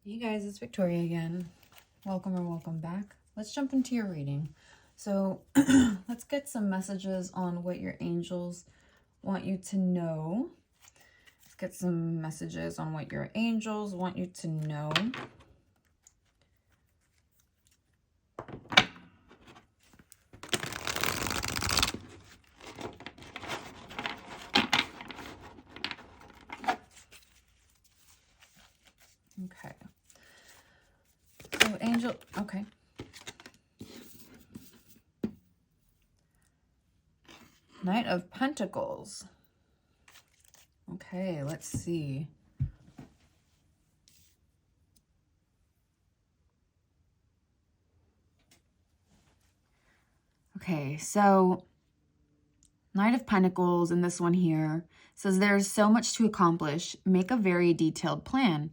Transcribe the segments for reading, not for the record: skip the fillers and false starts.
Hey guys, it's Victoria again. Welcome or welcome back. Let's jump into your reading. So let's get some messages on what your angels want you to know. Let's get some messages on what your angels want you to know. Okay. So angel, okay. Knight of Pentacles. Okay, let's see. Okay, so Knight of Pentacles in this one here says there's so much to accomplish. Make a very detailed plan.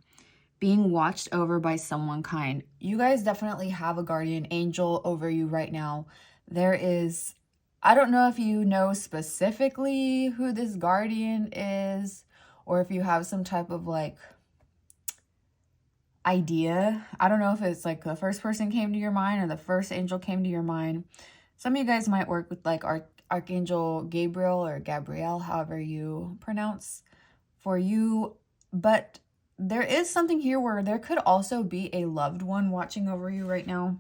Being watched over by someone kind. You guys definitely have a guardian angel over you right now. There is, I don't know if you know specifically who this guardian is, or if you have some type of like idea. I don't know if it's like the first person came to your mind or the first angel came to your mind. Some of you guys might work with like Archangel Gabriel or Gabrielle, however you pronounce for you. But there is something here where there could also be a loved one watching over you right now.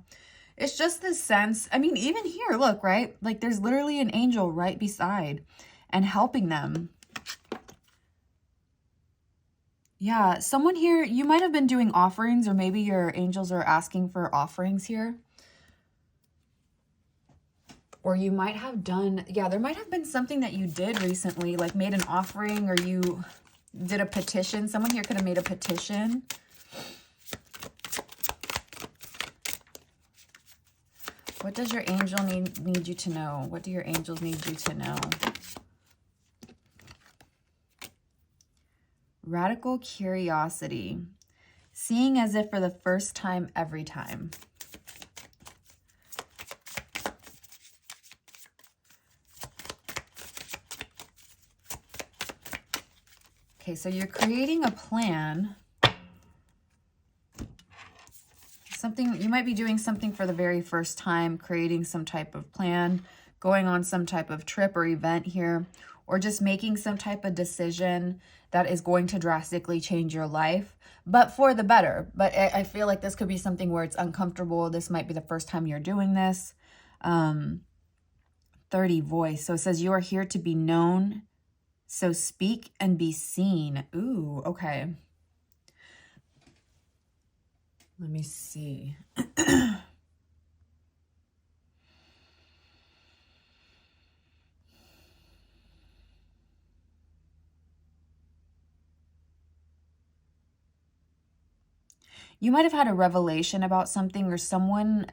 It's just this sense. I mean, even here, look, right? Like there's literally an angel right beside and helping them. Yeah, someone here, you might have been doing offerings, or maybe your angels are asking for offerings here. Or you might have done, yeah, there might have been something that you did recently, like made an offering, or you did a petition. Someone here could have made a petition. What does your angel need you to know? What do your angels need you to know? Radical curiosity. Seeing as if for the first time every time. Okay, so you're creating a plan. Something, you might be doing something for the very first time, creating some type of plan, going on some type of trip or event here, or just making some type of decision that is going to drastically change your life, but for the better. But I feel like this could be something where it's uncomfortable. This might be the first time you're doing this. 30 voice. So it says you are here to be known. So speak and be seen. Ooh, okay. Let me see. You might have had a revelation about something, or someone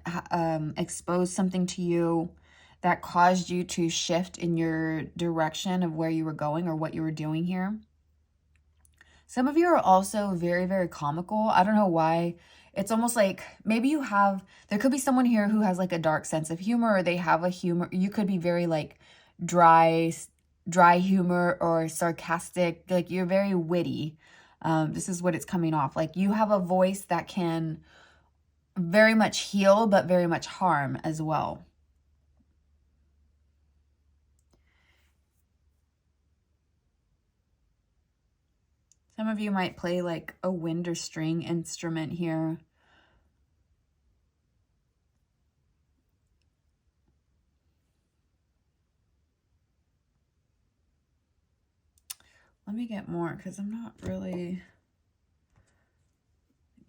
exposed something to you that caused you to shift in your direction of where you were going or what you were doing here. Some of you are also very, very comical. I don't know why. It's almost like maybe you have, there could be someone here who has like a dark sense of humor, or they have a humor. You could be very like dry humor or sarcastic. Like you're very witty. This is what it's coming off. Like you have a voice that can very much heal, but very much harm as well. Some of you might play like a wind or string instrument here. Let me get more because I'm not really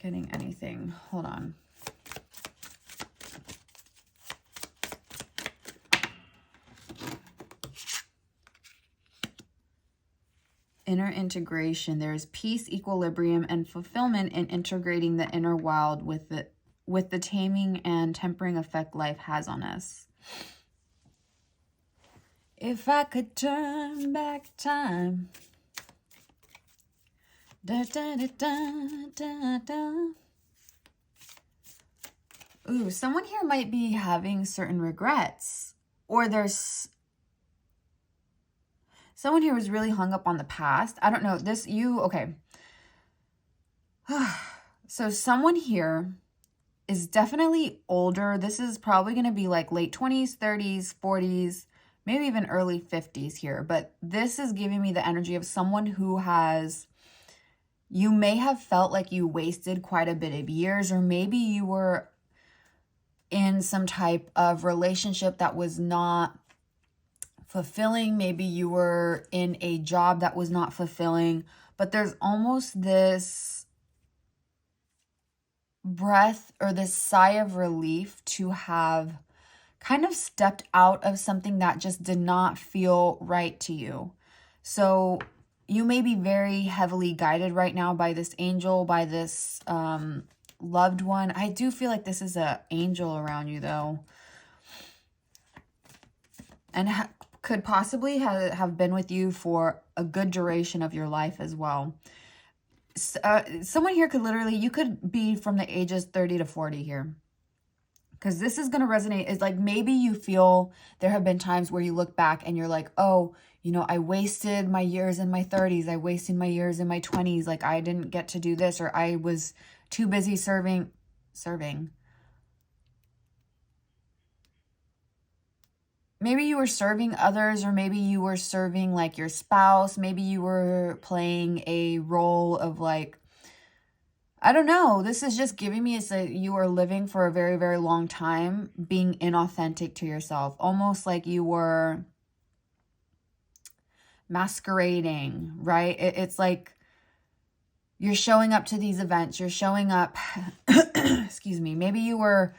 getting anything. Hold on. Inner integration. There is peace, equilibrium, and fulfillment in integrating the inner wild with the taming and tempering effect life has on us. If I could turn back time. Da, da, da, da, da, da. Ooh, someone here might be having certain regrets, or there's someone here was really hung up on the past. I don't know. Okay. So someone here is definitely older. This is probably going to be like late 20s, 30s, 40s, maybe even early 50s here. But this is giving me the energy of someone who has, you may have felt like you wasted quite a bit of years, or maybe you were in some type of relationship that was not fulfilling. Maybe you were in a job that was not fulfilling, but there's almost this breath or this sigh of relief to have kind of stepped out of something that just did not feel right to you. So you may be very heavily guided right now by this angel, by this loved one. I do feel like this is an angel around you though. And could possibly have been with you for a good duration of your life as well. Someone here could literally, you could be from the ages 30 to 40 here. Because this is going to resonate. It's like maybe you feel there have been times where you look back and you're like, oh, you know, I wasted my years in my 30s. I wasted my years in my 20s. Like I didn't get to do this, or I was too busy serving. Maybe you were serving others, or maybe you were serving like your spouse. Maybe you were playing a role of like, I don't know. This is just giving me is that you are living for a very, very long time being inauthentic to yourself. Almost like you were masquerading, right? It's like you're showing up to these events. You're showing up, excuse me. Maybe you were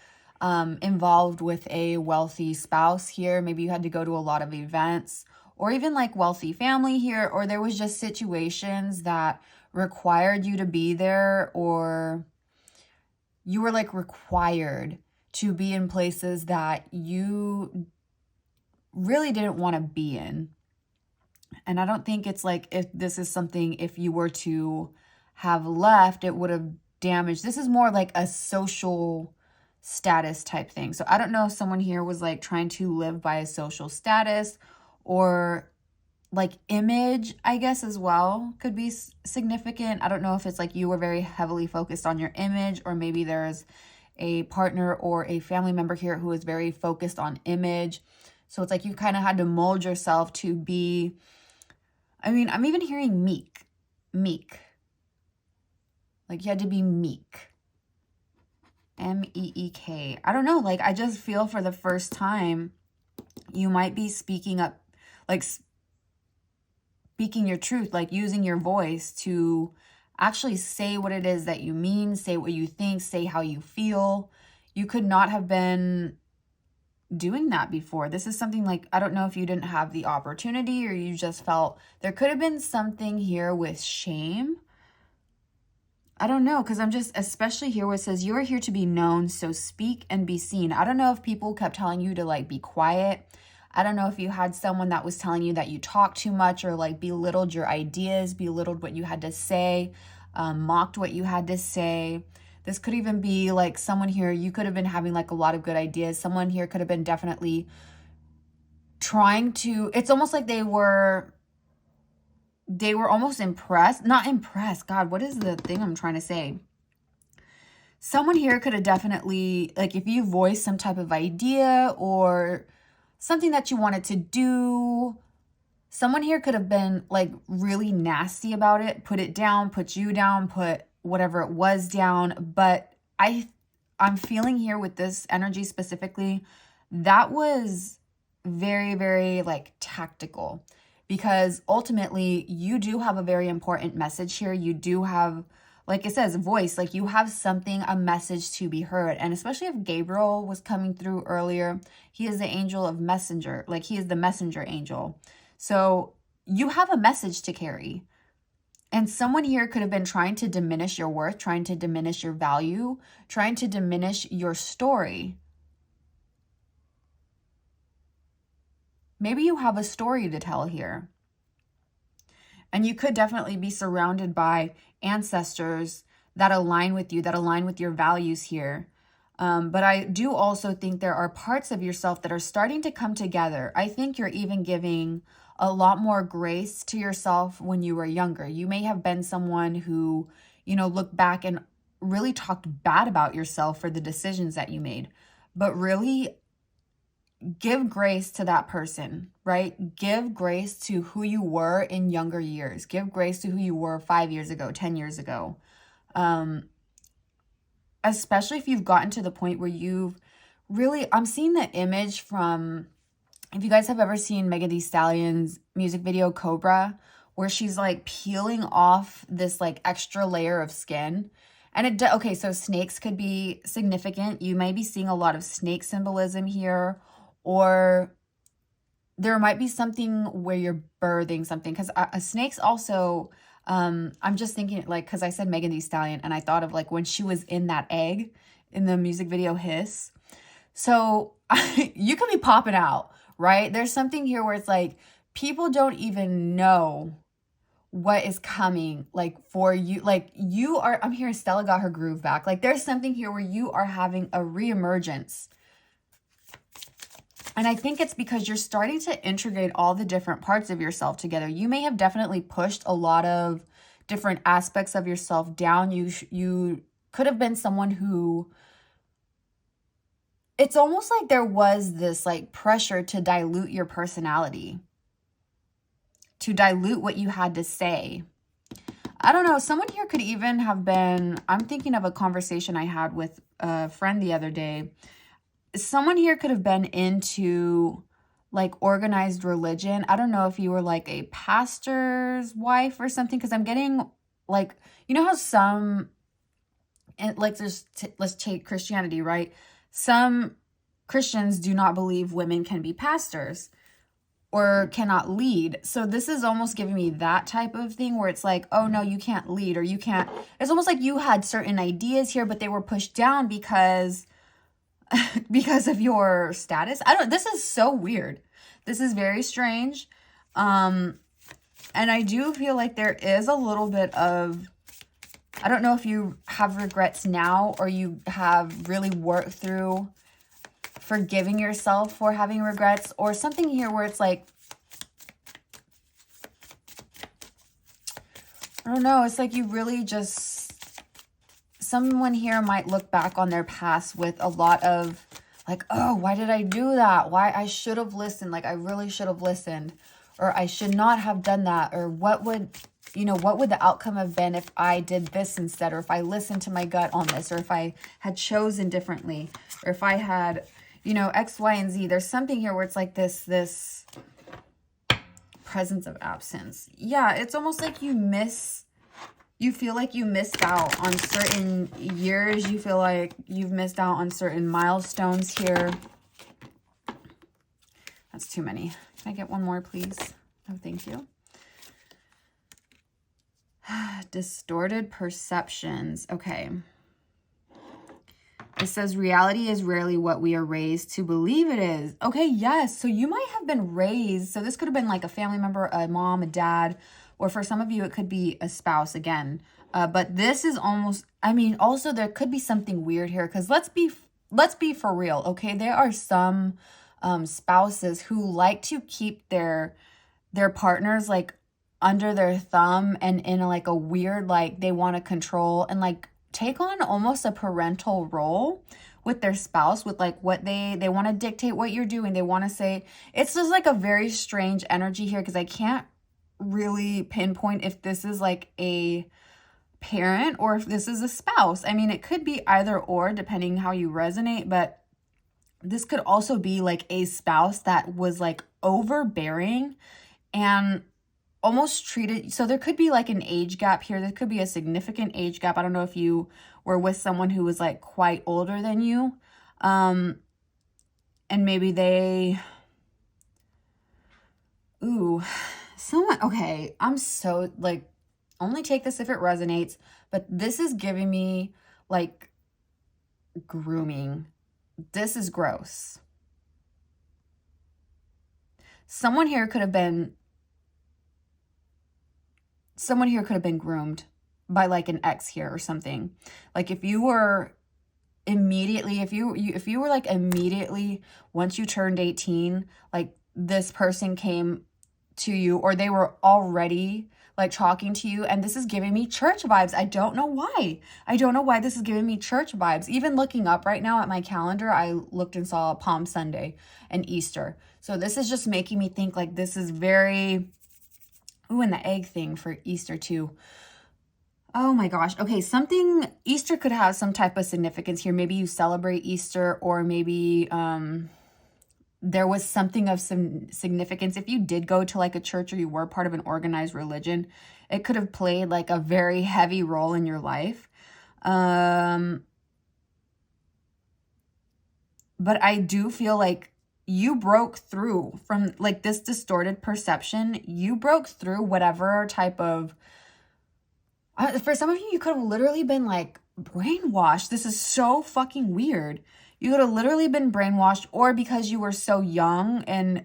involved with a wealthy spouse here. Maybe you had to go to a lot of events, or even like wealthy family here, or there was just situations that required you to be there, or you were like required to be in places that you really didn't want to be in. And I don't think it's like, if this is something, if you were to have left, it would have damaged. This is more like a social status type thing. So I don't know if someone here was like trying to live by a social status, or like image, I guess, as well could be significant. I don't know if it's like you were very heavily focused on your image, or maybe there's a partner or a family member here who is very focused on image. So it's like you kind of had to mold yourself to be, I mean, I'm even hearing meek. Like you had to be meek. M-E-E-K. I don't know. Like I just feel for the first time, you might be speaking up, like speaking your truth, like using your voice to actually say what it is that you mean, say what you think, say how you feel. You could not have been doing that before. This is something like, I don't know if you didn't have the opportunity, or you just felt there could have been something here with shame. I don't know, because I'm just, especially here where it says, you are here to be known, so speak and be seen. I don't know if people kept telling you to like be quiet. I don't know if you had someone that was telling you that you talk too much, or like belittled your ideas, belittled what you had to say, mocked what you had to say. This could even be like someone here, you could have been having like a lot of good ideas. Someone here could have been definitely trying to, it's almost like they were almost impressed, not impressed. God, what is the thing I'm trying to say? Someone here could have definitely, like if you voiced some type of idea or something that you wanted to do, someone here could have been like really nasty about it, put it down, put you down, put whatever it was down. But I'm feeling here with this energy specifically, that was very, very like tactical, because ultimately you do have a very important message here. You do have, like it says, voice, like you have something, a message to be heard. And especially if Gabriel was coming through earlier, he is the angel of messenger, like he is the messenger angel. So you have a message to carry. And someone here could have been trying to diminish your worth, trying to diminish your value, trying to diminish your story. Maybe you have a story to tell here. And you could definitely be surrounded by ancestors that align with you, that align with your values here. But I do also think there are parts of yourself that are starting to come together. I think you're even giving a lot more grace to yourself when you were younger. You may have been someone who, you know, look back and really talked bad about yourself for the decisions that you made. But really give grace to that person, right? Give grace to who you were in younger years. Give grace to who you were 5 years ago, 10 years ago. Especially if you've gotten to the point where you've really, I'm seeing the image from, if you guys have ever seen Megan Thee Stallion's music video Cobra, where she's like peeling off this like extra layer of skin. And okay, so snakes could be significant. You may be seeing a lot of snake symbolism here, or there might be something where you're birthing something, because snakes also, I'm just thinking like, because I said Megan Thee Stallion and I thought of like when she was in that egg in the music video Hiss. So you could be popping out, right? There's something here where it's like people don't even know what is coming, like for you. Like you are, I'm hearing Stella got her groove back. Like there's something here where you are having a reemergence. And I think it's because you're starting to integrate all the different parts of yourself together. You may have definitely pushed a lot of different aspects of yourself down. You could have been someone who, it's almost like there was this like pressure to dilute your personality, to dilute what you had to say. I don't know. Someone here could even have been, I'm thinking of a conversation I had with a friend the other day. Someone here could have been into like organized religion. I don't know if you were like a pastor's wife or something, because I'm getting like, you know how some, and like let's take Christianity, right? Some Christians do not believe women can be pastors or cannot lead. So this is almost giving me that type of thing where it's like, oh no, you can't lead, or you can't. It's almost like you had certain ideas here, but they were pushed down because of your status. This is so weird. This is very strange. And I do feel like there is a little bit of, I don't know if you have regrets now or you have really worked through forgiving yourself for having regrets, or something here where it's like, I don't know, it's like you really just, someone here might look back on their past with a lot of like, oh, why did I do that? Why I should have listened. Like I really should have listened, or I should not have done that. Or what would the outcome have been if I did this instead? Or if I listened to my gut on this, or if I had chosen differently, or if I had, X, Y, and Z. There's something here where it's like this presence of absence. Yeah, it's almost like you feel like you missed out on certain years. You feel like you've missed out on certain milestones here. That's too many. Can I get one more, please? Oh, thank you. Distorted perceptions. Okay. It says reality is rarely what we are raised to believe it is. Okay, yes. So you might have been raised. So this could have been like a family member, a mom, a dad, or for some of you, it could be a spouse again. But this is almost, also there could be something weird here, because let's be for real, okay? There are some spouses who like to keep their partners like under their thumb and in like a weird, like they want to control and like take on almost a parental role with their spouse, with like what they want to dictate what you're doing. They want to say, it's just like a very strange energy here, because I can't really pinpoint if this is like a parent or if this is a spouse. It could be either or depending how you resonate, but this could also be like a spouse that was like overbearing and almost treated, so there could be like an age gap here. There could be a significant age gap. I don't know if you were with someone who was like quite older than you, and maybe they, okay, I'm so like, only take this if it resonates, but this is giving me like grooming. This is gross. Someone here could have been groomed by like an ex here or something. Like if you were immediately, if you were like immediately, once you turned 18, like this person came to you, or they were already like talking to you, and this is giving me church vibes. I don't know why. I don't know why this is giving me church vibes. Even looking up right now at my calendar, I looked and saw Palm Sunday and Easter. So this is just making me think like this is very, ooh, and the egg thing for Easter too. Oh my gosh. Okay, Easter could have some type of significance here. Maybe you celebrate Easter, or maybe there was something of some significance. If you did go to like a church or you were part of an organized religion, it could have played like a very heavy role in your life. But I do feel like you broke through from like this distorted perception. You broke through whatever type of, for some of you, you could have literally been like brainwashed. This is so fucking weird. You could have literally been brainwashed, or because you were so young. And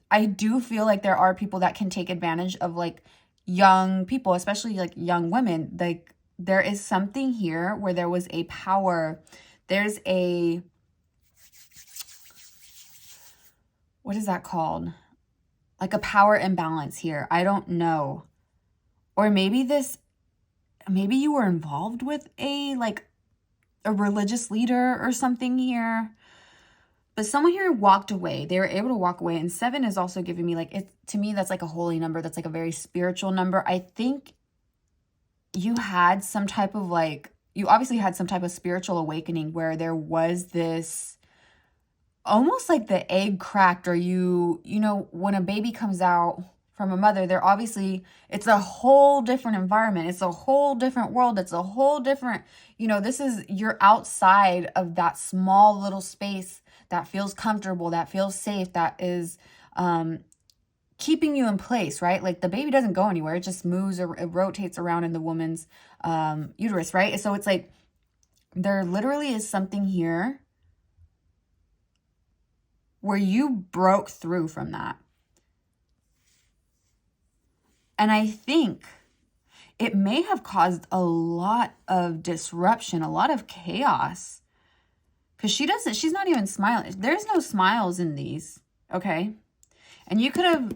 I do feel like there are people that can take advantage of like young people, especially like young women. Like there is something here where there was a power. There's a, what is that called? Like a power imbalance here. I don't know. Or maybe you were involved with a religious leader or something here. But someone here walked away. They were able to walk away. And 7 is also giving me like, to me, that's like a holy number. That's like a very spiritual number. I think you had some type of you obviously had some type of spiritual awakening where there was this, almost like the egg cracked, or you know, when a baby comes out from a mother, they're obviously, it's a whole different environment. It's a whole different world. It's a whole different, you're outside of that small little space that feels comfortable, that feels safe, that is keeping you in place, right? Like the baby doesn't go anywhere. It just moves, or it rotates around in the woman's uterus, right? So it's like, there literally is something here where you broke through from that. And I think it may have caused a lot of disruption, a lot of chaos. Because she's not even smiling. There's no smiles in these, okay? And you could have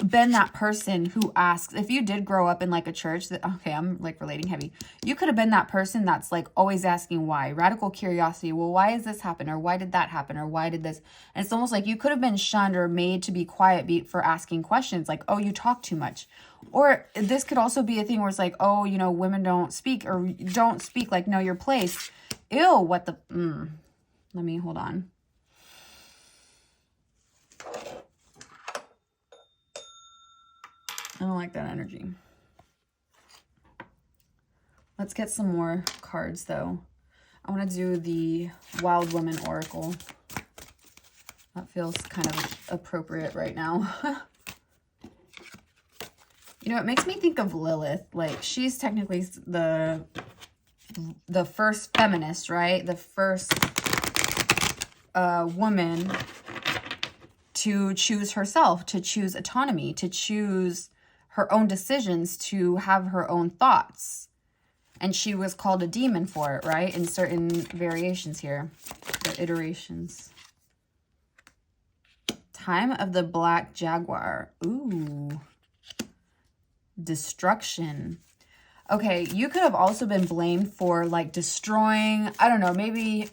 been that person who asks, if you did grow up in like a church that, okay, I'm like relating heavy. You could have been that person that's like always asking why. Radical curiosity. Well, why has this happened? Or why did that happen? Or why did this? And it's almost like you could have been shunned or made to be quiet for asking questions. Like, oh, you talk too much. Or this could also be a thing where it's like, oh, women don't speak, or don't speak, like, know your place. Ew, what the, let me, hold on. I don't like that energy. Let's get some more cards, though. I want to do the Wild Woman Oracle. That feels kind of appropriate right now. It makes me think of Lilith. Like, she's technically the first feminist, right? The first woman to choose herself, to choose autonomy, to choose her own decisions, to have her own thoughts. And she was called a demon for it, right? In certain variations here, the iterations. Time of the Black Jaguar. Ooh. Destruction. Okay, you could have also been blamed for like destroying, I don't know, maybe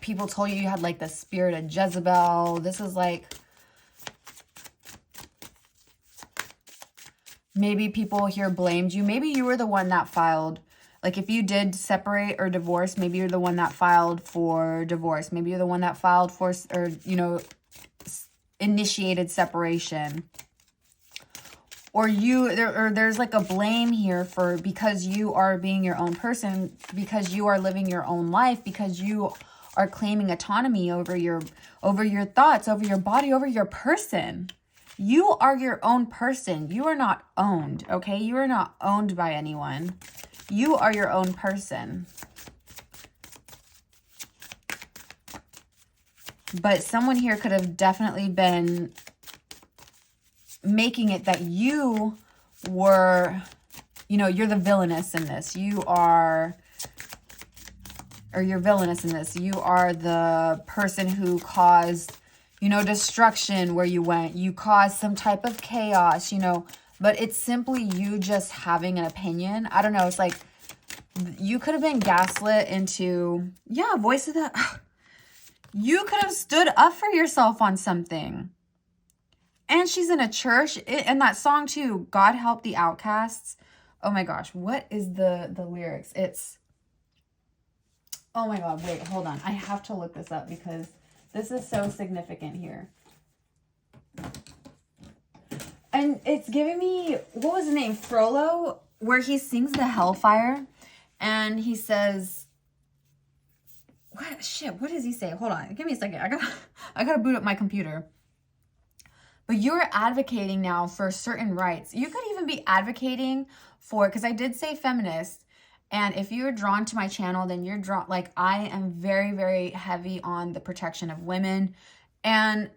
people told you had like the spirit of Jezebel. This is like, maybe people here blamed you. Maybe you were the one that filed, like if you did separate or divorce, maybe you're the one that filed for divorce. Maybe you're the one that filed for, or, initiated separation. Or there's like a blame here for, because you are being your own person, because you are living your own life, because you are claiming autonomy over your thoughts, over your body, over your person. You are your own person. You are not owned, okay? You are not owned by anyone. You are your own person. But someone here could have definitely been making it that you were, you're the villainess in this. You're villainous in this. You are the person who caused, destruction where you went. You caused some type of chaos, but it's simply you just having an opinion. I don't know. It's like you could have been gaslit into, yeah, voice of the, you could have stood up for yourself on something. And she's in a church. And that song too, God Help the Outcasts. Oh my gosh, what is the lyrics? It's, oh my God, wait, hold on. I have to look this up because this is so significant here. And it's giving me, what was his name? Frollo, where he sings the Hellfire. And he says, what does he say? Hold on, give me a second. I gotta boot up my computer. But you're advocating now for certain rights. You could even be advocating for, because I did say feminist. And if you're drawn to my channel, then you're drawn, like I am very, very heavy on the protection of women. And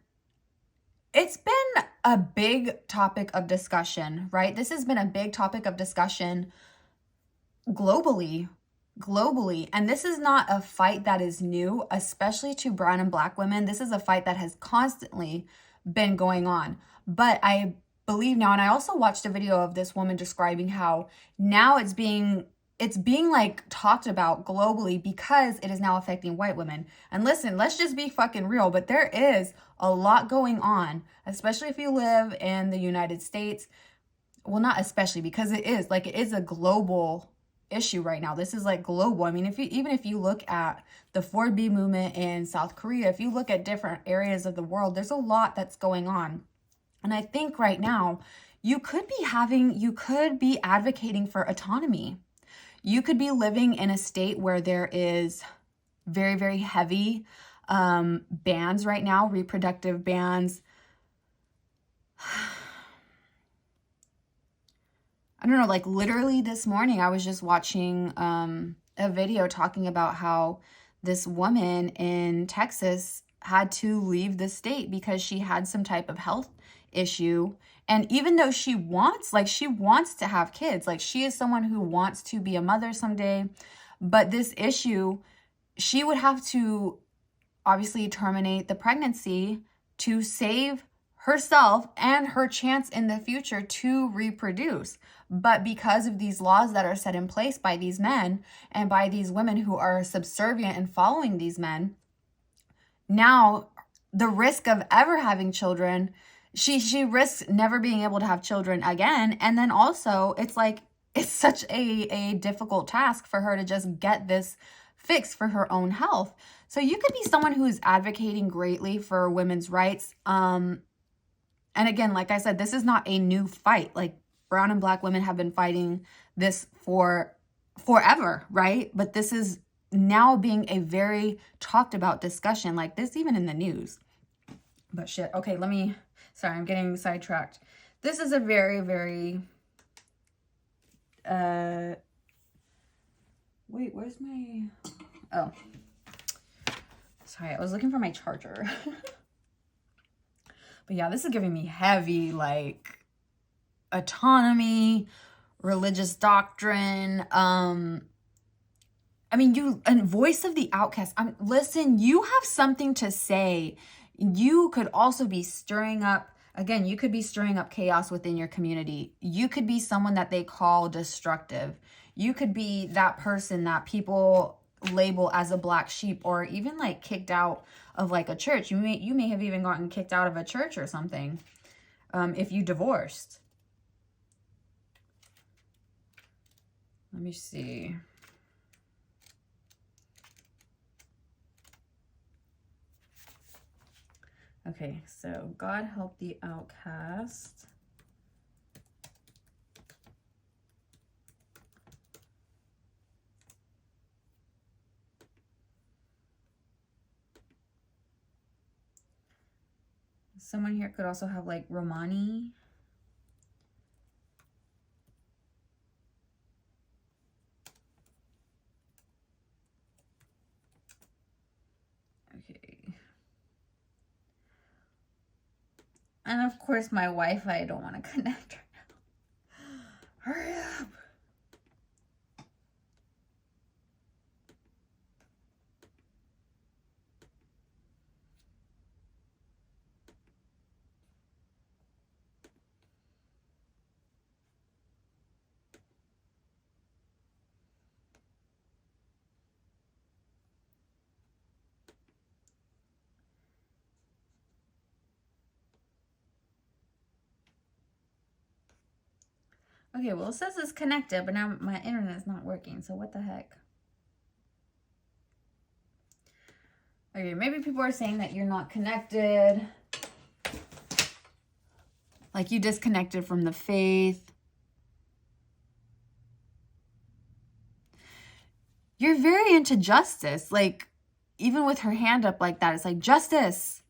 it's been a big topic of discussion, right? This has been a big topic of discussion globally. And this is not a fight that is new, especially to brown and black women. This is a fight that has constantly been going on. But I believe now, and I also watched a video of this woman describing how now it's being like talked about globally because it is now affecting white women. And listen, let's just be fucking real, but there is a lot going on, especially if you live in the United States. Well, not especially, because it is a global issue right now. This is like global. I mean, even if you look at the 4B movement in South Korea, if you look at different areas of the world, there's a lot that's going on. And I think right now you could be advocating for autonomy. You could be living in a state where there is very, very heavy bans right now, reproductive bans. I don't know, like literally this morning, I was just watching a video talking about how this woman in Texas had to leave the state because she had some type of health issue. And even though she wants to have kids, like she is someone who wants to be a mother someday, but this issue, she would have to obviously terminate the pregnancy to save herself and her chance in the future to reproduce. But because of these laws that are set in place by these men and by these women who are subservient and following these men, now the risk of ever having children, she risks never being able to have children again. And then also it's like, it's such a difficult task for her to just get this fixed for her own health. So you could be someone who's advocating greatly for women's rights. And again, like I said, this is not a new fight. Like brown and black women have been fighting this for forever, right? But this is now being a very talked about discussion, like this even in the news. But shit, okay, sorry, I'm getting sidetracked. This is a very, very, wait, where's my, oh, sorry, I was looking for my charger. But yeah, this is giving me heavy, like, autonomy, religious doctrine. I mean, and voice of the outcast. Listen, you have something to say. You could also be stirring up, again, you could be stirring up chaos within your community. You could be someone that they call destructive. You could be that person that people label as a black sheep, or even like kicked out of like a church. You may have even gotten kicked out of a church or something if you divorced. Let me see. Okay, so God help the outcast. Someone here could also have like Romani. Okay. And of course my Wi-Fi, I don't want to connect right now. Hurry up. Okay, well, it says it's connected, but now my internet is not working, so what the heck? Okay, maybe people are saying that you're not connected. Like you disconnected from the faith. You're very into justice. Like, even with her hand up like that, it's like, justice.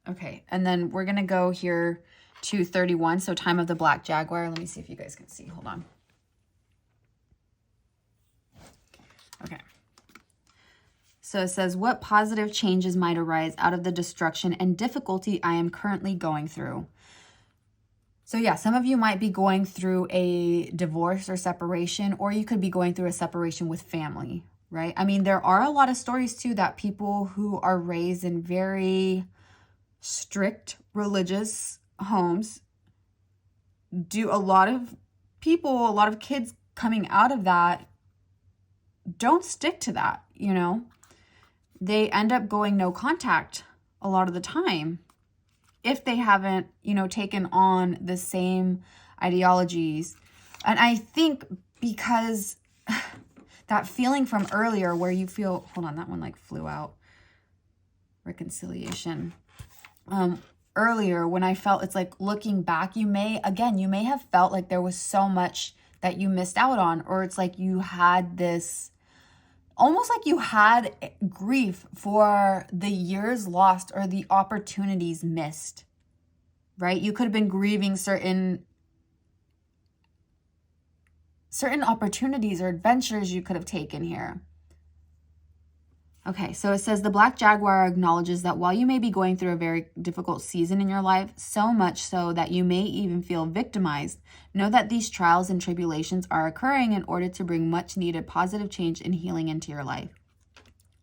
Okay, and then we're going to go here to 31. So time of the Black Jaguar. Let me see if you guys can see. Hold on. Okay. So it says, what positive changes might arise out of the destruction and difficulty I am currently going through? So yeah, some of you might be going through a divorce or separation, or you could be going through a separation with family, right? I mean, there are a lot of stories too that people who are raised in very strict religious homes do. A lot of people, a lot of kids coming out of that don't stick to that, you know? They end up going no contact a lot of the time if they haven't, you know, taken on the same ideologies. And I think because that feeling from earlier where you feel, hold on, that one like flew out. Reconciliation. Earlier when I felt, it's like looking back, you may have felt like there was so much that you missed out on, or it's like you had this, almost like you had grief for the years lost or the opportunities missed, right? You could have been grieving certain opportunities or adventures you could have taken here. Okay, so it says the Black Jaguar acknowledges that while you may be going through a very difficult season in your life, so much so that you may even feel victimized, know that these trials and tribulations are occurring in order to bring much needed positive change and healing into your life.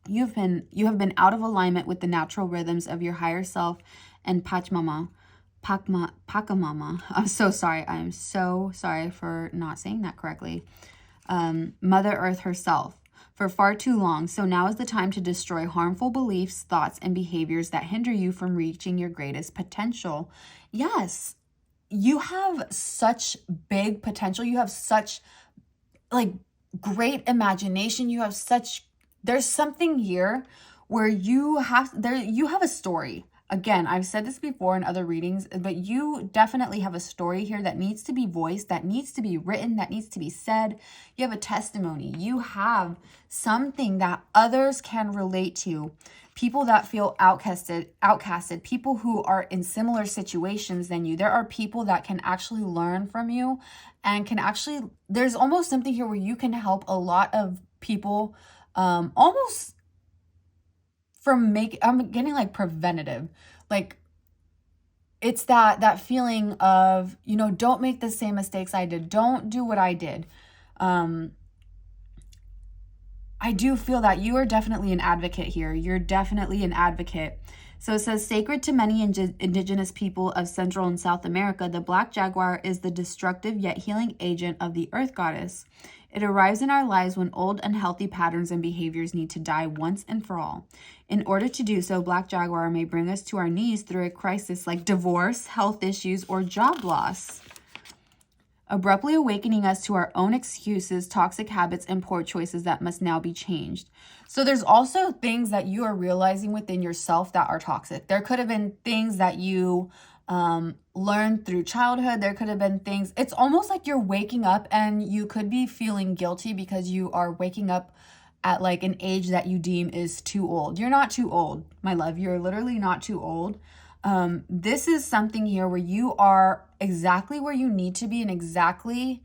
You have been out of alignment with the natural rhythms of your higher self and Pachamama. I'm so sorry. I'm so sorry for not saying that correctly. Mother Earth herself. For far too long, so now is the time to destroy harmful beliefs, thoughts, and behaviors that hinder you from reaching your greatest potential. Yes, you have such big potential. You have such like great imagination. You have such, there's something here where you have a story. Again, I've said this before in other readings, but you definitely have a story here that needs to be voiced, that needs to be written, that needs to be said. You have a testimony. You have something that others can relate to. People that feel outcasted, people who are in similar situations than you. There are people that can actually learn from you and can actually, there's almost something here where you can help a lot of people almost I'm getting like preventative, like it's that feeling of, you know, don't make the same mistakes I did. Don't do what I did. I do feel that you are definitely an advocate here. You're definitely an advocate. So it says, sacred to many indigenous people of Central and South America, the Black Jaguar is the destructive yet healing agent of the Earth Goddess. It arrives in our lives when old unhealthy patterns and behaviors need to die once and for all. In order to do so, Black Jaguar may bring us to our knees through a crisis like divorce, health issues, or job loss, abruptly awakening us to our own excuses, toxic habits, and poor choices that must now be changed. So there's also things that you are realizing within yourself that are toxic. There could have been things that you learned through childhood. There could have been things. It's almost like you're waking up and you could be feeling guilty because you are waking up at like an age that you deem is too old. You're not too old, my love. You're literally not too old. This is something here where you are exactly where you need to be and exactly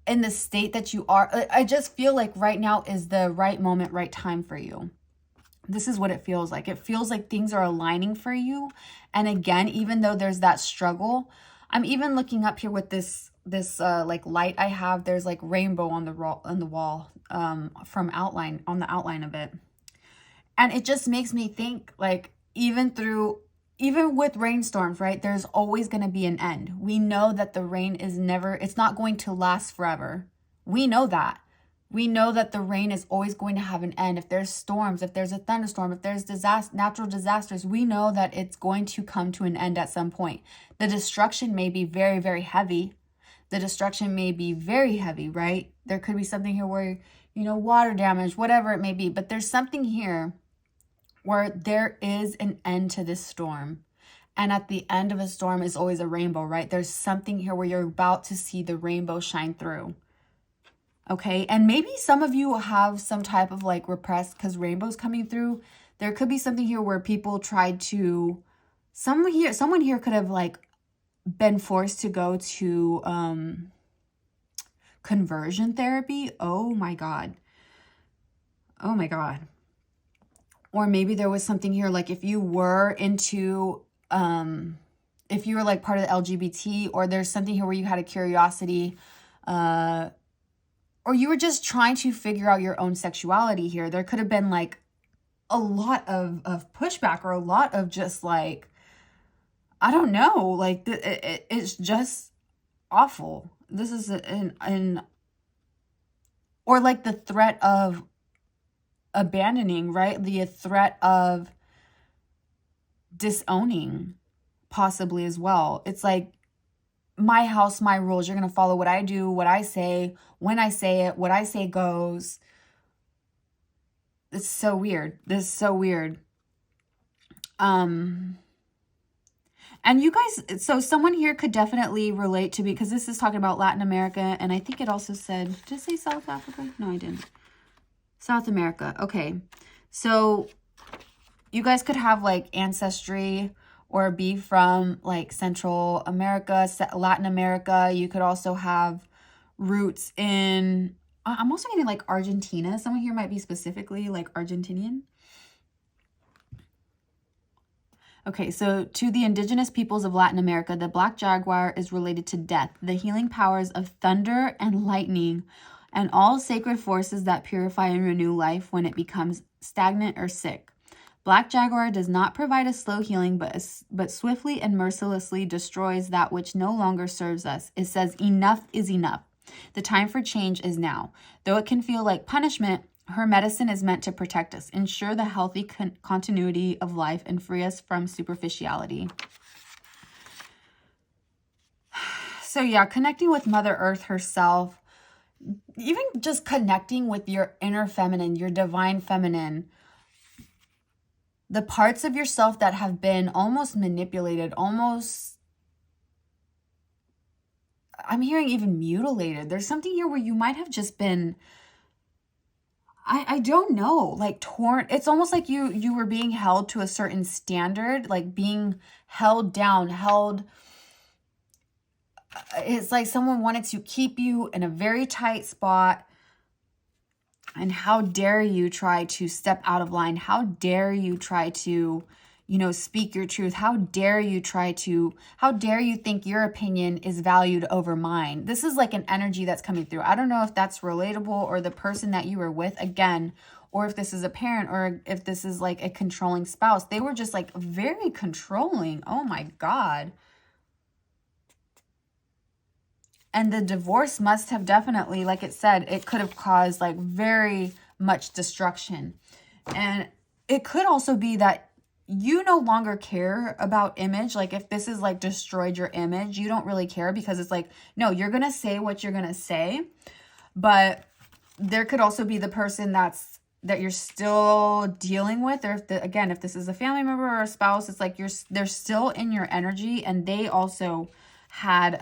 in the state that you are. I just feel like right now is the right moment, right time for you. This is what it feels like. It feels like things are aligning for you. And again, even though there's that struggle, I'm even looking up here with this like light I have. There's like rainbow on the wall from outline, on the outline of it. And it just makes me think like even with rainstorms, right? There's always going to be an end. We know that the rain is it's not going to last forever. We know that. We know that the rain is always going to have an end. If there's storms, if there's a thunderstorm, if there's natural disasters, we know that it's going to come to an end at some point. The destruction may be very, very heavy. The destruction may be very heavy, right? There could be something here where, water damage, whatever it may be. But there's something here where there is an end to this storm. And at the end of a storm is always a rainbow, right? There's something here where you're about to see the rainbow shine through. Okay, and maybe some of you have some type of like repressed, because rainbow's coming through. There could be something here where people tried to, someone here could have like been forced to go to conversion therapy. Oh my God. Oh my God. Or maybe there was something here, like if you were into, if you were like part of the LGBT, or there's something here where you had a curiosity, or you were just trying to figure out your own sexuality here. There could have been like a lot of pushback, or a lot of just like, I don't know, like it's just awful. This is or like the threat of abandoning, right? The threat of disowning possibly as well. It's like, my house, my rules. You're going to follow what I do, what I say, when I say it, what I say goes. It's so weird. This is so weird. And you guys, so someone here could definitely relate to me, because this is talking about Latin America. And I think it also said, did it say South Africa? No, I didn't. South America. Okay. So you guys could have like ancestry, or be from like Central America, Latin America. You could also have roots in, I'm also getting like Argentina. Someone here might be specifically like Argentinian. Okay, so to the indigenous peoples of Latin America, the black jaguar is related to death, the healing powers of thunder and lightning, and all sacred forces that purify and renew life when it becomes stagnant or sick. Black jaguar does not provide a slow healing, but swiftly and mercilessly destroys that which no longer serves us. It says, enough is enough. The time for change is now. Though it can feel like punishment, her medicine is meant to protect us, ensure the healthy continuity of life, and free us from superficiality. So yeah, connecting with Mother Earth herself, even just connecting with your inner feminine, your divine feminine, the parts of yourself that have been almost manipulated, almost, I'm hearing even mutilated. There's something here where you might have just been, I don't know, like torn. It's almost like you were being held to a certain standard, like being held down, it's like someone wanted to keep you in a very tight spot. And how dare you try to step out of line? How dare you try to, speak your truth? How dare you think your opinion is valued over mine? This is like an energy that's coming through. I don't know if that's relatable, or the person that you were with again, or if this is a parent, or if this is like a controlling spouse. They were just like very controlling. Oh my God. And the divorce must have definitely, like it said, it could have caused like very much destruction. And it could also be that you no longer care about image. Like if this is like destroyed your image, you don't really care, because it's like, no, you're going to say what you're going to say. But there could also be the person that you're still dealing with, or if this is a family member or a spouse, it's like they're still in your energy, and they also had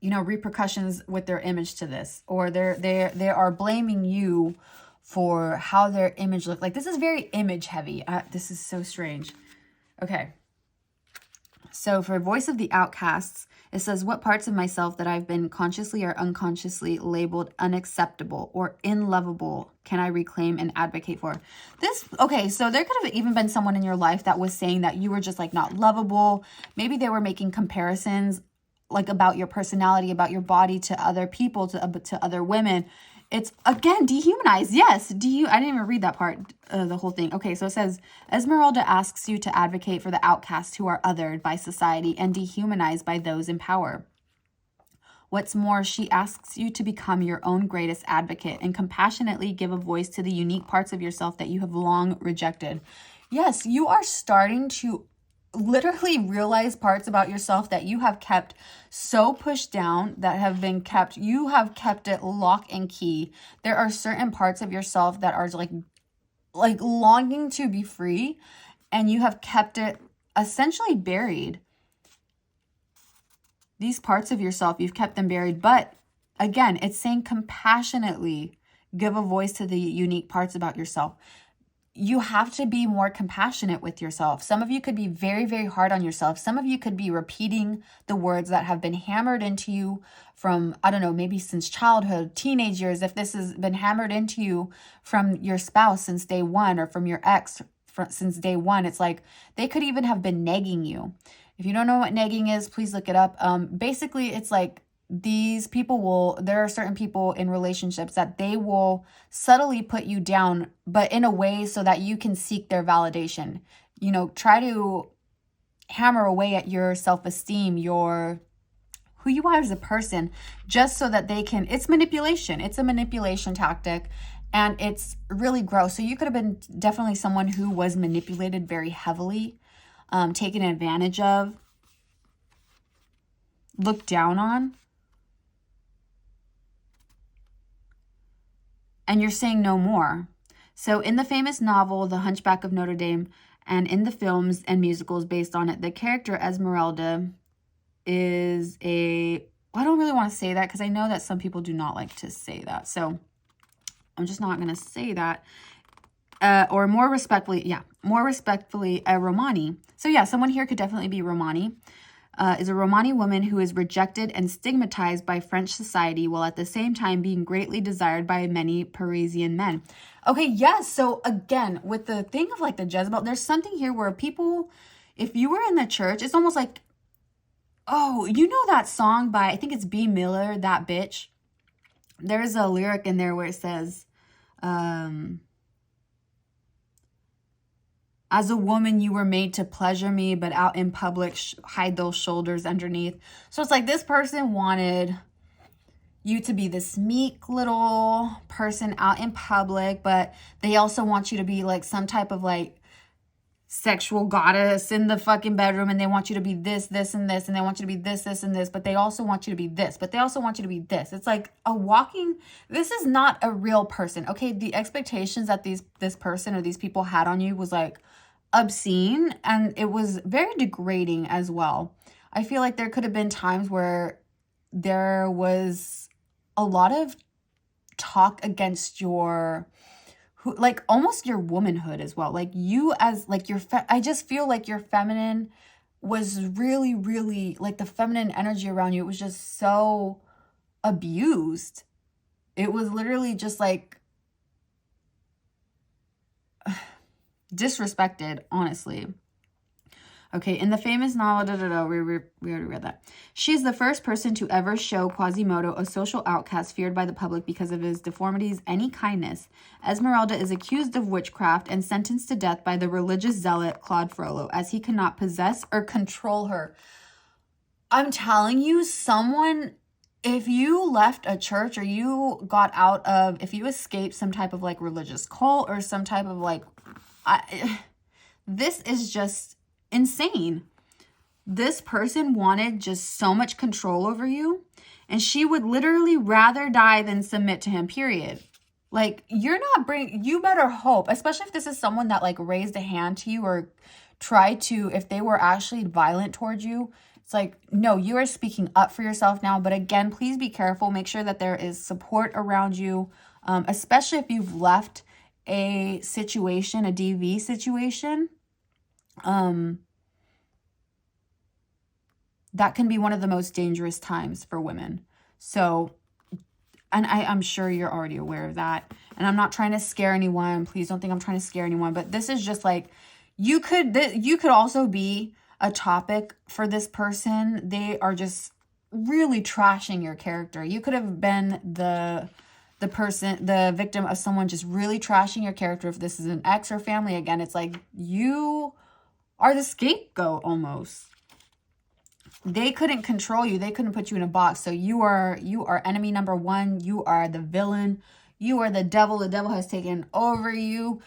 repercussions with their image to this, or they are blaming you for how their image looked. Like this is very image heavy. This is so strange. Okay. So for Voice of the Outcasts, it says, what parts of myself that I've been consciously or unconsciously labeled unacceptable or unlovable can I reclaim and advocate for? Okay, so there could have even been someone in your life that was saying that you were just like not lovable. Maybe they were making comparisons like about your personality, about your body to other people, to other women. It's, again, dehumanized. Yes. I didn't even read that part, the whole thing. Okay, so it says, Esmeralda asks you to advocate for the outcasts who are othered by society and dehumanized by those in power. What's more, she asks you to become your own greatest advocate and compassionately give a voice to the unique parts of yourself that you have long rejected. Yes, you are starting to literally realize parts about yourself that you have kept so pushed down, that have been kept, you have kept it lock and key. There are certain parts of yourself that are like longing to be free, and you have kept it essentially buried. These parts of yourself, you've kept them buried. But again, it's saying compassionately give a voice to the unique parts about yourself. You have to be more compassionate with yourself. Some of you could be very, very hard on yourself. Some of you could be repeating the words that have been hammered into you from, I don't know, maybe since childhood, teenage years. If this has been hammered into you from your spouse since day one, or from your ex since day one, it's like they could even have been negging you. If you don't know what negging is, please look it up. Basically, it's like these people there are certain people in relationships that they will subtly put you down, but in a way so that you can seek their validation. You know, try to hammer away at your self-esteem, who you are as a person, just so that they can, it's manipulation. It's a manipulation tactic, and it's really gross. So you could have been definitely someone who was manipulated very heavily, taken advantage of, looked down on. And you're saying no more. So in the famous novel, The Hunchback of Notre Dame, and in the films and musicals based on it, the character Esmeralda is I don't really want to say that because I know that some people do not like to say that. So I'm just not going to say that. Or more respectfully, a Romani. So yeah, someone here could definitely be Romani. Is a Romani woman who is rejected and stigmatized by French society while at the same time being greatly desired by many Parisian men. Okay, yes. So again, with the thing of like the Jezebel, there's something here where people, if you were in the church, it's almost like, oh, you know that song by, I think it's B. Miller, That Bitch? There's a lyric in there where it says, as a woman, you were made to pleasure me, but out in public, hide those shoulders underneath. So it's like this person wanted you to be this meek little person out in public, but they also want you to be like some type of like sexual goddess in the fucking bedroom, and they want you to be this, this, and this, and they want you to be this, this, and this, but they also want you to be this, but they also want you to be this. It's like this is not a real person. Okay, the expectations that this person or these people had on you was like obscene, and it was very degrading as well. I feel like there could have been times where there was a lot of talk against almost your womanhood as well. Like you as like I just feel like your feminine was really, really like the feminine energy around you. It was just so abused. It was literally just like disrespected, honestly. Okay, in the famous novel, we already read that. She's the first person to ever show Quasimodo, a social outcast feared by the public because of his deformities, any kindness. Esmeralda is accused of witchcraft and sentenced to death by the religious zealot Claude Frollo, as he cannot possess or control her. I'm telling you, if you left a church or you got out of, if you escaped some type of like religious cult or some type of like, this is just insane. This person wanted just so much control over you, and she would literally rather die than submit to him, period. Like, you better hope, especially if this is someone that like raised a hand to you or tried to, if they were actually violent towards you, it's like, no, you are speaking up for yourself now. But again, please be careful. Make sure that there is support around you, especially if you've left a situation, a DV situation. That can be one of the most dangerous times for women. So, and I'm sure you're already aware of that. And I'm not trying to scare anyone. Please don't think I'm trying to scare anyone. But this is just like, you could also be a topic for this person. They are just really trashing your character. You could have been the victim of someone just really trashing your character. If this is an ex or family, again, it's like you are the scapegoat almost. They couldn't control you. They couldn't put you in a box. So you are enemy number one. You are the villain. You are the devil. The devil has taken over you.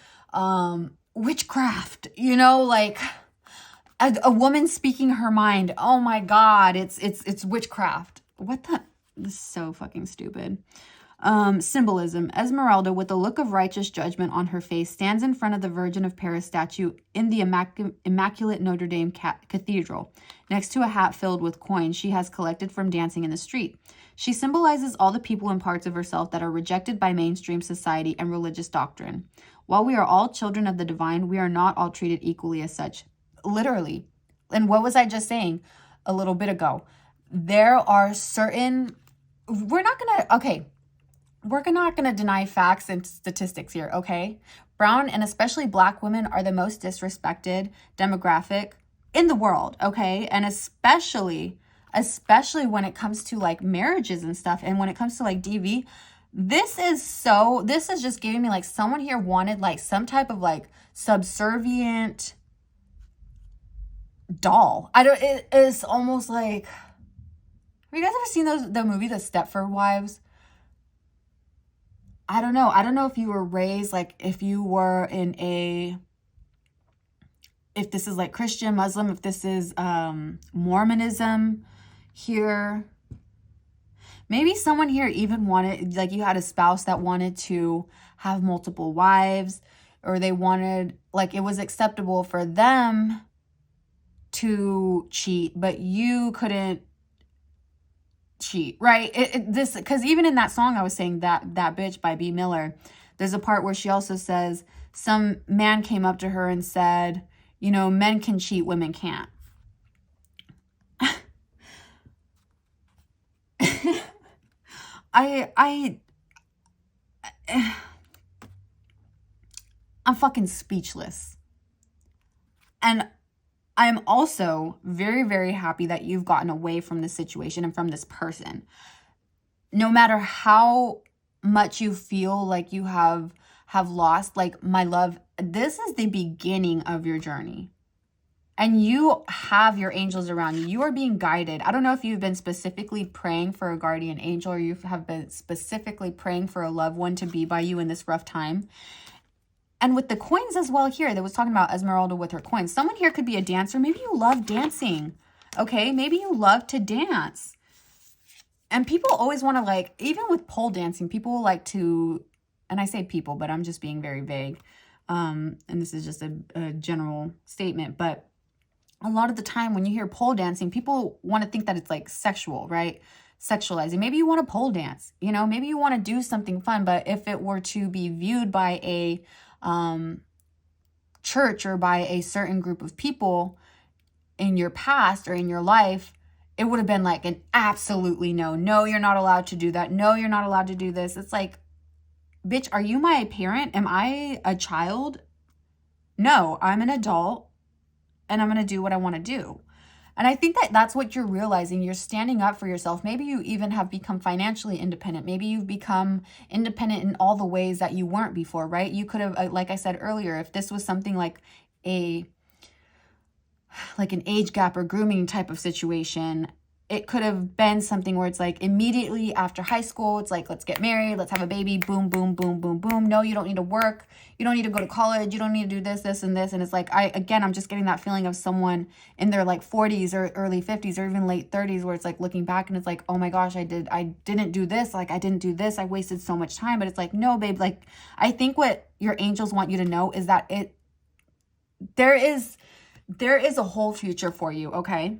Witchcraft, like a woman speaking her mind. Oh my God, it's witchcraft. What the? This is so fucking stupid. Symbolism. Esmeralda, with a look of righteous judgment on her face, stands in front of the Virgin of Paris statue in the Immaculate Notre Dame Cathedral, next to a hat filled with coins she has collected from dancing in the street. She symbolizes all the people and parts of herself that are rejected by mainstream society and religious doctrine. While we are all children of the divine, we are not all treated equally as such. Literally. And what was I just saying a little bit ago? There are certain... We're not going to deny facts and statistics here, okay? Brown and especially Black women are the most disrespected demographic in the world, okay? And especially when it comes to like marriages and stuff, and when it comes to like DV, this is just giving me like someone here wanted like some type of like subservient doll. It is almost like, have you guys ever seen the movie The Stepford Wives? I don't know if you were raised, like if you were if this is like Christian, Muslim, if this is Mormonism here. Maybe someone here even wanted, like you had a spouse that wanted to have multiple wives, or they wanted, like it was acceptable for them to cheat, but you couldn't cheat, right? Because even in that song I was saying, that bitch by B. Miller, there's a part where she also says some man came up to her and said, men can cheat, women can't. I'm fucking speechless. And I'm also very, very happy that you've gotten away from this situation and from this person. No matter how much you feel like you have lost, like my love, this is the beginning of your journey. And you have your angels around you. You are being guided. I don't know if you've been specifically praying for a guardian angel, or you have been specifically praying for a loved one to be by you in this rough time. And with the coins as well here, that was talking about Esmeralda with her coins. Someone here could be a dancer. Maybe you love dancing, okay? Maybe you love to dance. And people always want to like, even with pole dancing, people like to, and I say people, but I'm just being very vague. And this is just a general statement, but a lot of the time when you hear pole dancing, people want to think that it's like sexual, right? Sexualizing. Maybe you want to pole dance, maybe you want to do something fun, but if it were to be viewed by a church or by a certain group of people in your past or in your life, it would have been like an absolutely no. No, you're not allowed to do that. No, you're not allowed to do this. It's like, bitch, are you my parent? Am I a child? No, I'm an adult and I'm going to do what I want to do. And I think that that's what you're realizing. You're standing up for yourself. Maybe you even have become financially independent. Maybe you've become independent in all the ways that you weren't before, right? You could have, like I said earlier, if this was something like an age gap or grooming type of situation, it could have been something where it's like immediately after high school, it's like, let's get married, let's have a baby, boom, boom, boom, boom, boom. No, you don't need to work. You don't need to go to college. You don't need to do this, this, and this. And it's like, I'm just getting that feeling of someone in their like 40s or early 50s or even late 30s, where it's like looking back and it's like, oh my gosh, I didn't do this. Like I didn't do this. I wasted so much time. But it's like, no, babe, like I think what your angels want you to know is that there is a whole future for you. Okay.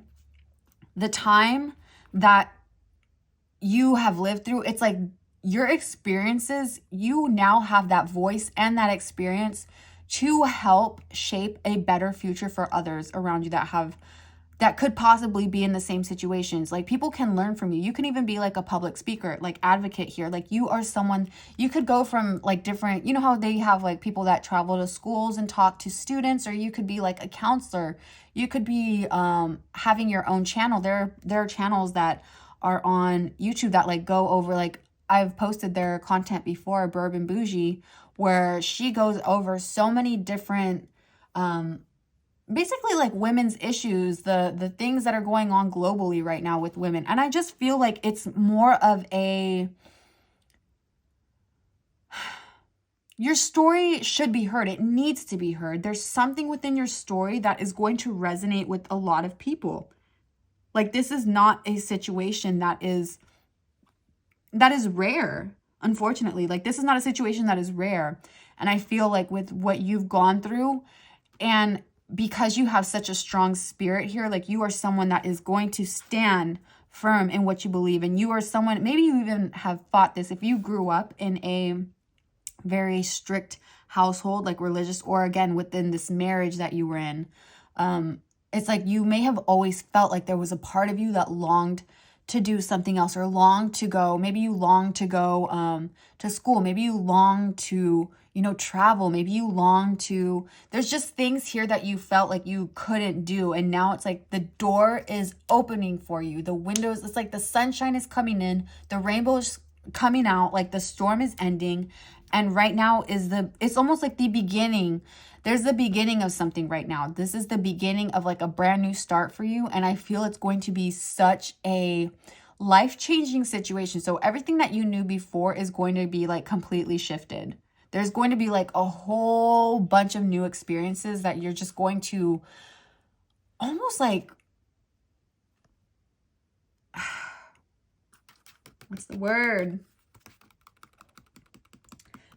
The time that you have lived through, it's like your experiences, you now have that voice and that experience to help shape a better future for others around you that could possibly be in the same situations. Like people can learn from you. You can even be like a public speaker, like advocate here. Like you are someone, you could go from like different, how they have like people that travel to schools and talk to students, or you could be like a counselor. You could be having your own channel. There are channels that are on YouTube that like go over, like I've posted their content before, Burb and Bougie, where she goes over so many different basically like women's issues, the things that are going on globally right now with women. And I just feel like it's more of a, your story should be heard. It needs to be heard. There's something within your story that is going to resonate with a lot of people. Like, this is not a situation that is rare, unfortunately. Like, this is not a situation that is rare. And I feel like with what you've gone through, and because you have such a strong spirit here, like, you are someone that is going to stand firm in what you believe. And you are someone, maybe you even have fought this. If you grew up in a very strict household, like religious, or again, within this marriage that you were in, it's like you may have always felt like there was a part of you that longed to do something else, or longed to go, maybe you longed to go to school, maybe you longed to, travel, maybe you longed to, there's just things here that you felt like you couldn't do. And now it's like the door is opening for you. The windows, it's like the sunshine is coming in, the rainbow is coming out, like the storm is ending. And right now it's almost like the beginning. There's the beginning of something right now. This is the beginning of like a brand new start for you. And I feel it's going to be such a life-changing situation. So everything that you knew before is going to be like completely shifted. There's going to be like a whole bunch of new experiences that you're just going to almost like, what's the word?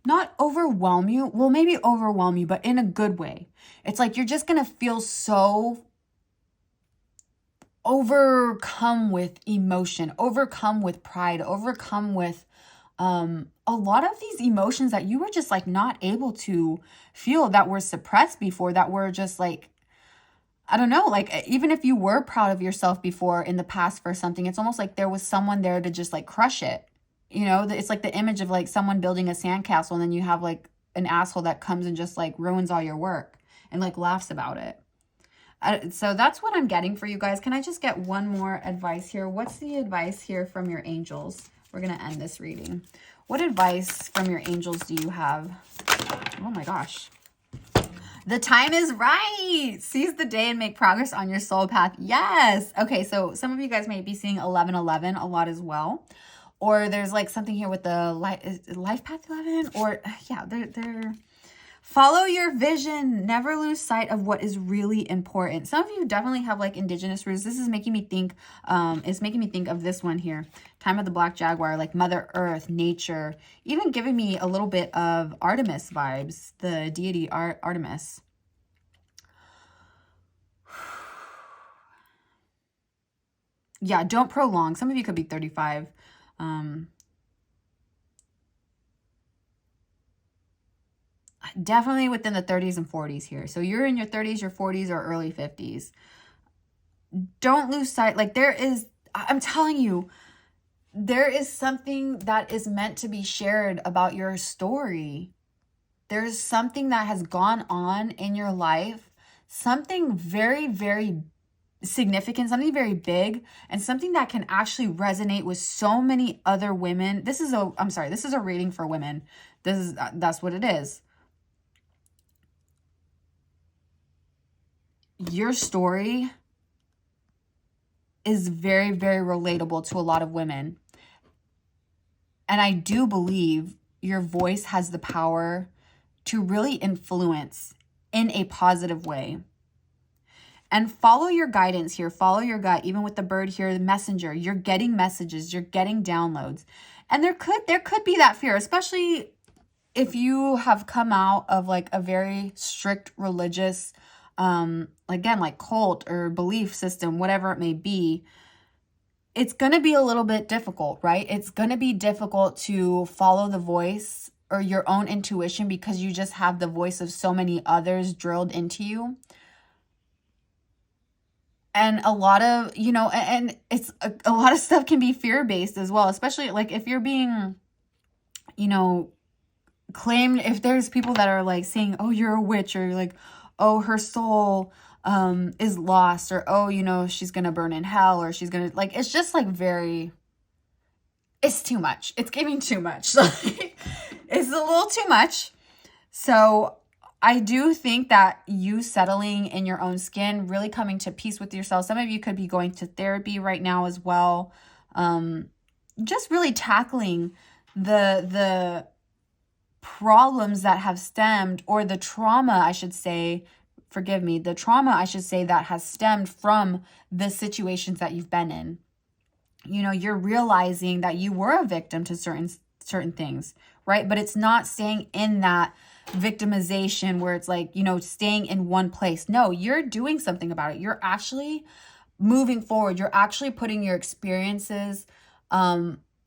Not overwhelm you. Well, maybe overwhelm you, but in a good way. It's like you're just going to feel so overcome with emotion, overcome with pride, overcome with a lot of these emotions that you were just like not able to feel, that were suppressed before, that were just like, I don't know, like even if you were proud of yourself before in the past for something, it's almost like there was someone there to just like crush it. It's like the image of like someone building a sandcastle, and then you have like an asshole that comes and just like ruins all your work and like laughs about it. So that's what I'm getting for you guys. Can I just get one more advice here? What's the advice here from your angels? We're going to end this reading. What advice from your angels do you have? Oh my gosh. The time is right. Seize the day and make progress on your soul path. Yes. Okay, so some of you guys may be seeing 1111 a lot as well. Or there's like something here with the life path 11, or yeah, they're follow your vision. Never lose sight of what is really important. Some of you definitely have like indigenous roots. This is making me think, it's making me think of this one here. Time of the Black Jaguar, like Mother Earth, nature, even giving me a little bit of Artemis vibes, the deity Artemis. Yeah, don't prolong. Some of you could be 35. Definitely within the 30s and 40s here. So you're in your 30s, your 40s, or early 50s. Don't lose sight. Like I'm telling you, there is something that is meant to be shared about your story. There's something that has gone on in your life, something very, very significant, something very big, and something that can actually resonate with so many other women. This is a reading for women. That's what it is. Your story is very, very relatable to a lot of women. And I do believe your voice has the power to really influence in a positive way. And follow your guidance here. Follow your gut. Even with the bird here, the messenger, you're getting messages, you're getting downloads. And there could be that fear, especially if you have come out of like a very strict religious, again, like cult or belief system, whatever it may be. It's going to be a little bit difficult, right? It's going to be difficult to follow the voice or your own intuition because you just have the voice of so many others drilled into you. And a lot of, and it's a lot of stuff can be fear-based as well, especially like if you're being, claimed, if there's people that are like saying, oh, you're a witch, or like, oh, her soul is lost, or oh, she's gonna burn in hell, or she's gonna, like, it's just like it's too much. It's giving too much. It's a little too much. So I do think that you settling in your own skin, really coming to peace with yourself. Some of you could be going to therapy right now as well. Just really tackling the problems that have stemmed, or the trauma, I should say, forgive me, the trauma, I should say, that has stemmed from the situations that you've been in. You know, you're realizing that you were a victim to certain things, right? But it's not staying in that victimization where it's like, you know, staying in one place. No, you're doing something about it. You're actually moving forward. You're actually putting your experiences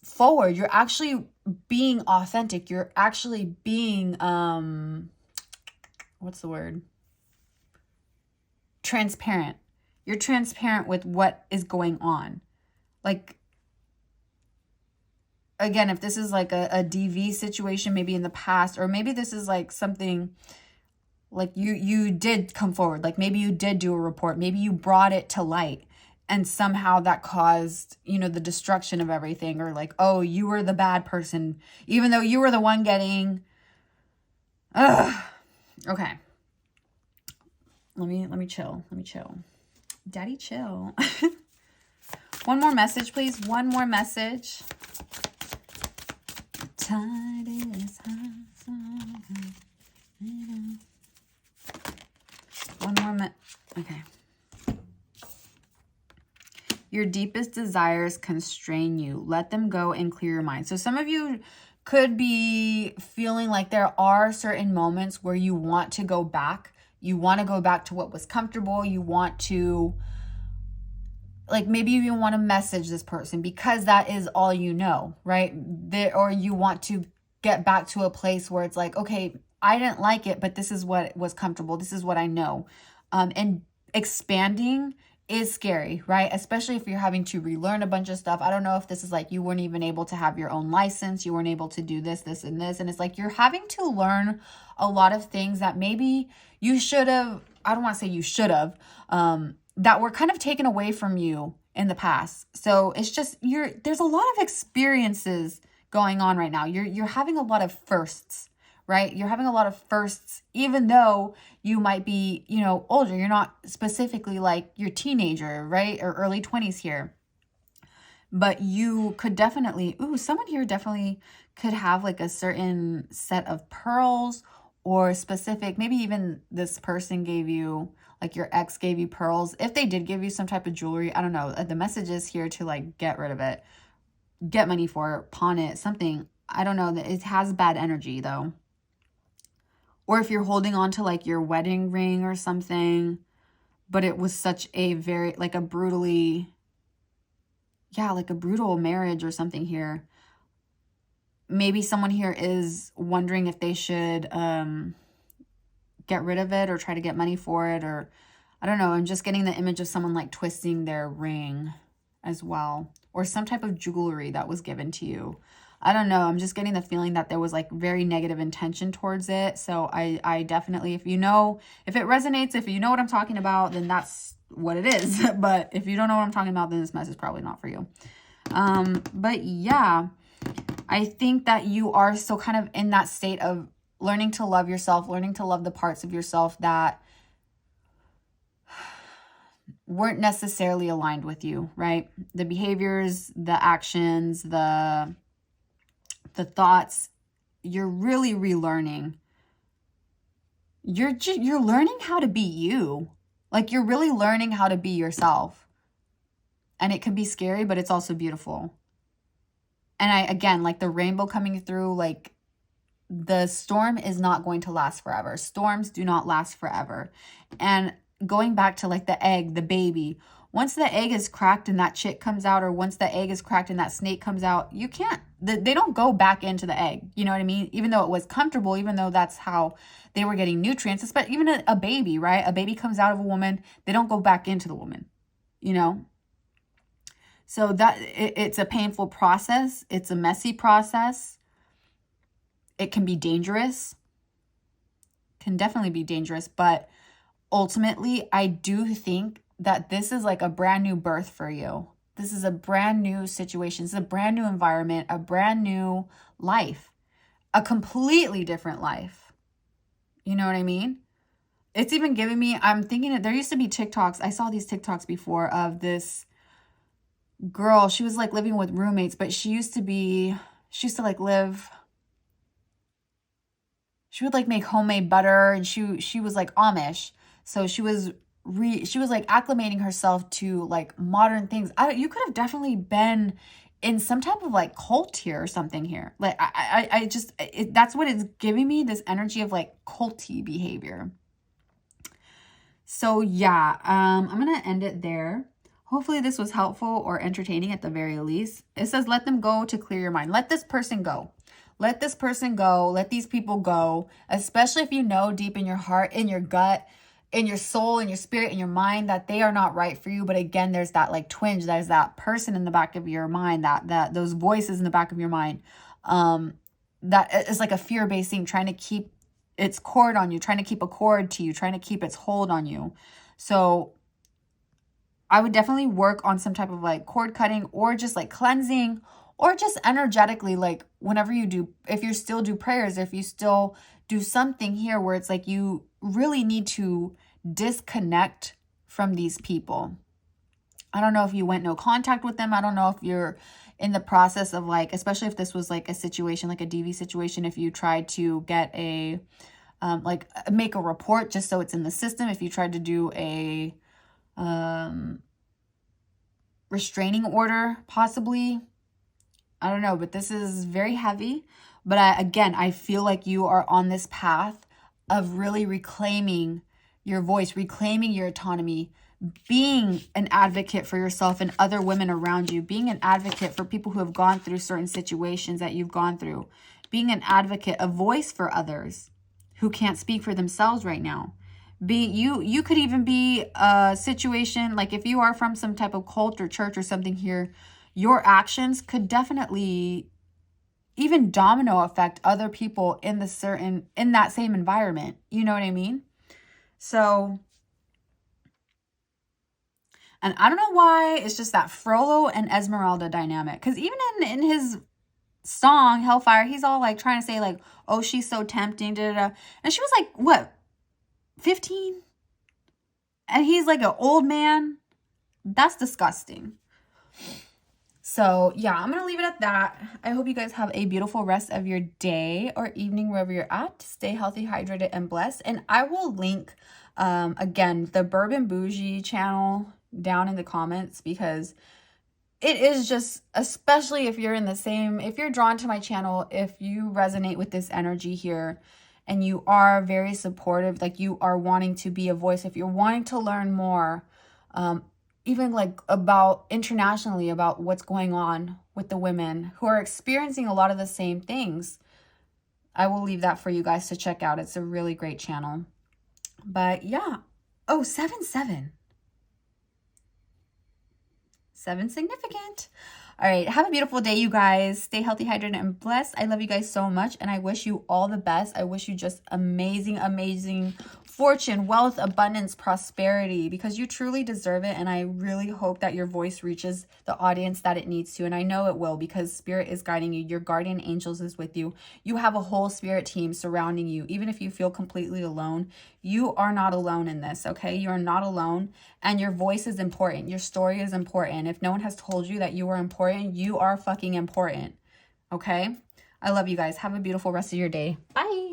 forward. You're actually being authentic. You're actually being what's the word? Transparent. You're transparent with what is going on. Like, again, if this is like a DV situation, maybe in the past, or maybe this is like something like you did come forward, like maybe you did do a report, maybe you brought it to light, and somehow that caused, you know, the destruction of everything, or like, oh, you were the bad person, even though you were the one getting, okay. Let me chill. Daddy, chill. One more message, please. One more message. Tide is high. One more okay. Your deepest desires constrain you. Let them go and clear your mind. So some of you could be feeling like there are certain moments where you want to go back. You want to go back to what was comfortable. You want to, like, maybe you even want to message this person because that is all you know, right? Or you want to get back to a place where it's like, okay, I didn't like it, but this is what was comfortable. This is what I know. And expanding is scary, right? Especially if you're having to relearn a bunch of stuff. I don't know if this is like you weren't even able to have your own license. You weren't able to do this, this, and this. And it's like you're having to learn a lot of things that maybe you should have, I don't want to say you should have, that were kind of taken away from you in the past. So it's just, there's a lot of experiences going on right now. You're having a lot of firsts, right? You're having a lot of firsts, even though you might be, you know, older. You're not specifically like your teenager, right? Or early 20s here. But you could definitely, someone here definitely could have like a certain set of pearls, or specific, maybe even this person gave you, like your ex gave you pearls. If they did give you some type of jewelry, I don't know. The message is here to like get rid of it, get money for it, pawn it, something. I don't know. It has bad energy though. Or if you're holding on to like your wedding ring or something, but it was such a very, like a brutally, like a brutal marriage or something here. Maybe someone here is wondering if they should get rid of it or try to get money for it, or I don't know. I'm just getting the image of someone like twisting their ring as well, or some type of jewelry that was given to you. I don't know. I'm just getting the feeling that there was like very negative intention towards it. So I definitely, if it resonates, if you know what I'm talking about, then that's what it is. But if you don't know what I'm talking about, then this message is probably not for you. But yeah, I think that you are still kind of in that state of learning to love yourself, learning to love the parts of yourself that weren't necessarily aligned with you, right? The behaviors, the actions, the thoughts, you're really relearning. You're learning how to be you. Like you're really learning how to be yourself. And it can be scary, but it's also beautiful. And again, like the rainbow coming through, like the storm is not going to last forever. Storms do not last forever. And going back to like the egg, the baby, once the egg is cracked and that chick comes out, or once the egg is cracked and that snake comes out, they don't go back into the egg. You know what I mean? Even though it was comfortable, even though that's how they were getting nutrients, but even a baby, right? A baby comes out of a woman, they don't go back into the woman, you know? So that it's a painful process. It's a messy process. It can be dangerous, can definitely be dangerous, but ultimately I do think that this is like a brand new birth for you. This is a brand new situation. It's a brand new environment, a brand new life, a completely different life. You know what I mean? It's even giving me, I'm thinking that there used to be TikToks. I saw these TikToks before of this girl. She was like living with roommates, but she used to like live, she would like make homemade butter, and she was like Amish. So she was like acclimating herself to like modern things. You could have definitely been in some type of like cult here or something here. Like I just that's what it's giving me, this energy of like culty behavior. So yeah, I'm gonna end it there. Hopefully this was helpful or entertaining at the very least. It says, let them go to clear your mind. Let this person go. Let this person go. Let these people go. Especially if you know deep in your heart, in your gut, in your soul, in your spirit, in your mind that they are not right for you. But again, there's that like twinge. There's that person in the back of your mind, that those voices in the back of your mind. That is like a fear-based thing, trying to keep its cord on you, trying to keep a cord to you, trying to keep its hold on you. So I would definitely work on some type of like cord cutting, or just like cleansing, or just energetically, like whenever you do, if you still do prayers, if you still do something here where it's like you really need to disconnect from these people. I don't know if you went no contact with them. I don't know if you're in the process of like, especially if this was like a situation, like a DV situation, if you tried to get a, like make a report just so it's in the system. If you tried to do a restraining order, possibly. I don't know, but this is very heavy. But I feel like you are on this path of really reclaiming your voice, reclaiming your autonomy, being an advocate for yourself and other women around you, being an advocate for people who have gone through certain situations that you've gone through, being an advocate, a voice for others who can't speak for themselves right now. You could even be a situation like, if you are from some type of cult or church or something here, your actions could definitely even domino affect other people in that same environment. You know what I mean? So, and I don't know why it's just that Frollo and Esmeralda dynamic. Because even in his song Hellfire, he's all like trying to say like, oh, she's so tempting, da da da. And she was like, what, 15? And he's like an old man. That's disgusting. So yeah, I'm going to leave it at that. I hope you guys have a beautiful rest of your day or evening, wherever you're at. Stay healthy, hydrated, and blessed. And I will link, again, the Bourbon Bougie channel down in the comments, because it is just, especially if you're if you're drawn to my channel, if you resonate with this energy here and you are very supportive, like you are wanting to be a voice, if you're wanting to learn more, even like about internationally about what's going on with the women who are experiencing a lot of the same things, I will leave that for you guys to check out. It's a really great channel. But yeah. Oh, 7-7. 7 significant. All right. Have a beautiful day, you guys. Stay healthy, hydrated, and blessed. I love you guys so much, and I wish you all the best. I wish you just amazing, amazing fortune, wealth, abundance, prosperity, because you truly deserve it. And I really hope that your voice reaches the audience that it needs to. And I know it will, because Spirit is guiding you. Your guardian angels is with you. You have a whole Spirit team surrounding you. Even if you feel completely alone, you are not alone in this, okay? You are not alone. And your voice is important. Your story is important. If no one has told you that you are important, you are fucking important, okay? I love you guys. Have a beautiful rest of your day. Bye.